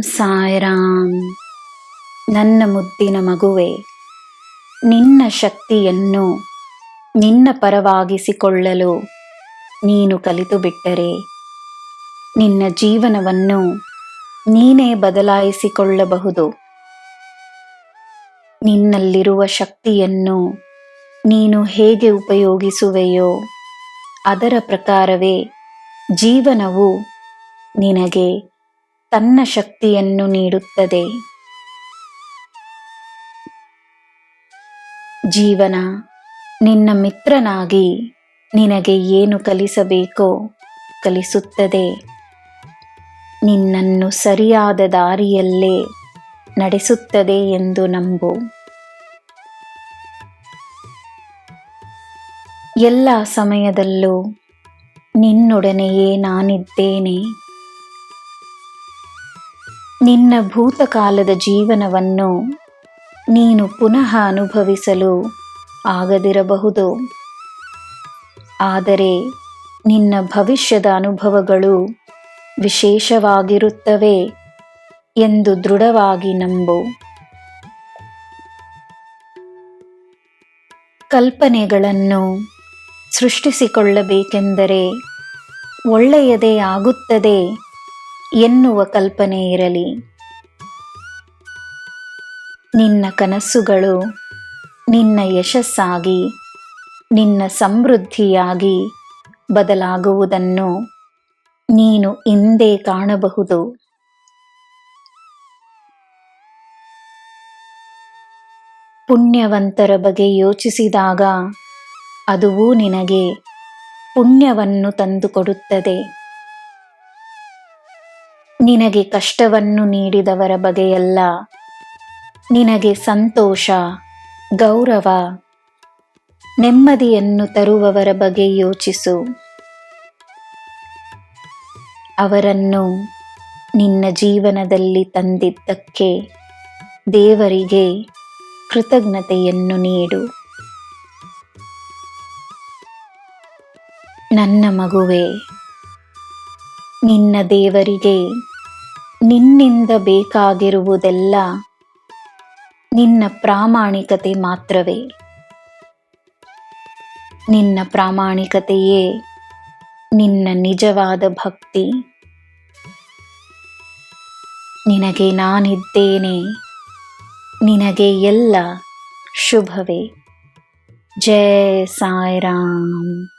ಸಾಯಿರಾಮ್. ನನ್ನ ಮುದ್ದಿನ ಮಗುವೆ, ನಿನ್ನ ಶಕ್ತಿಯನ್ನು ನಿನ್ನ ಪರವಾಗಿಸಿಕೊಳ್ಳಲು ನೀನು ಕಲಿತು ಬಿಟ್ಟರೆ ನಿನ್ನ ಜೀವನವನ್ನು ನೀನೇ ಬದಲಾಯಿಸಿಕೊಳ್ಳಬಹುದು. ನಿನ್ನಲ್ಲಿರುವ ಶಕ್ತಿಯನ್ನು ನೀನು ಹೇಗೆ ಉಪಯೋಗಿಸುವೆಯೋ ಅದರ ಪ್ರಕಾರವೇ ಜೀವನವು ನಿನಗೆ ತನ್ನ ಶಕ್ತಿಯನ್ನು ನೀಡುತ್ತದೆ. ಜೀವನ ನಿನ್ನ ಮಿತ್ರನಾಗಿ ನಿನಗೆ ಏನು ಕಲಿಸಬೇಕೋ ಕಲಿಸುತ್ತದೆ. ನಿನ್ನನ್ನು ಸರಿಯಾದ ದಾರಿಯಲ್ಲೇ ನಡೆಸುತ್ತದೆ ಎಂದು ನಂಬು. ಎಲ್ಲ ಸಮಯದಲ್ಲೂ ನಿನ್ನೊಡನೆಯೇ ನಾನಿದ್ದೇನೆ. ನಿನ್ನ ಭೂತಕಾಲದ ಜೀವನವನ್ನು ನೀನು ಪುನಃ ಅನುಭವಿಸಲು ಆಗದಿರಬಹುದು, ಆದರೆ ನಿನ್ನ ಭವಿಷ್ಯದ ಅನುಭವಗಳು ವಿಶೇಷವಾಗಿರುತ್ತವೆ ಎಂದು ದೃಢವಾಗಿ ನಂಬು. ಕಲ್ಪನೆಗಳನ್ನು ಸೃಷ್ಟಿಸಿಕೊಳ್ಳಬೇಕೆಂದರೆ ಒಳ್ಳೆಯದೇ ಆಗುತ್ತದೆ ಎನ್ನುವ ಕಲ್ಪನೆ ಇರಲಿ. ನಿನ್ನ ಕನಸುಗಳು ನಿನ್ನ ಯಶಸ್ಸಾಗಿ, ನಿನ್ನ ಸಮೃದ್ಧಿಯಾಗಿ ಬದಲಾಗುವುದನ್ನು ನೀನು ಇಂದೇ ಕಾಣಬಹುದು. ಪುಣ್ಯವಂತರ ಬಗ್ಗೆ ಯೋಚಿಸಿದಾಗ ಅದುವೂ ನಿನಗೆ ಪುಣ್ಯವನ್ನು ತಂದುಕೊಡುತ್ತದೆ. ನಿನಗೆ ಕಷ್ಟವನ್ನು ನೀಡಿದವರ ಬಗೆಯಲ್ಲ, ನಿನಗೆ ಸಂತೋಷ, ಗೌರವ, ನೆಮ್ಮದಿಯನ್ನು ತರುವವರ ಬಗ್ಗೆ ಯೋಚಿಸು. ಅವರನ್ನು ನಿನ್ನ ಜೀವನದಲ್ಲಿ ತಂದಿದ್ದಕ್ಕೆ ದೇವರಿಗೆ ಕೃತಜ್ಞತೆಯನ್ನು ನೀಡು. ನನ್ನ ಮಗುವೆ, ನಿನ್ನ ದೇವರಿಗೆ ನಿನ್ನಿಂದ ಬೇಕಾಗಿರುವುದೆಲ್ಲ ನಿನ್ನ ಪ್ರಾಮಾಣಿಕತೆ ಮಾತ್ರವೇ. ನಿನ್ನ ಪ್ರಾಮಾಣಿಕತೆಯೇ ನಿನ್ನ ನಿಜವಾದ ಭಕ್ತಿ. ನಿನಗೆ ನಾನಿದ್ದೇನೆ. ನಿನಗೆ ಎಲ್ಲ ಶುಭವೇ. ಜೈ ಸಾಯಿರಾಮ್.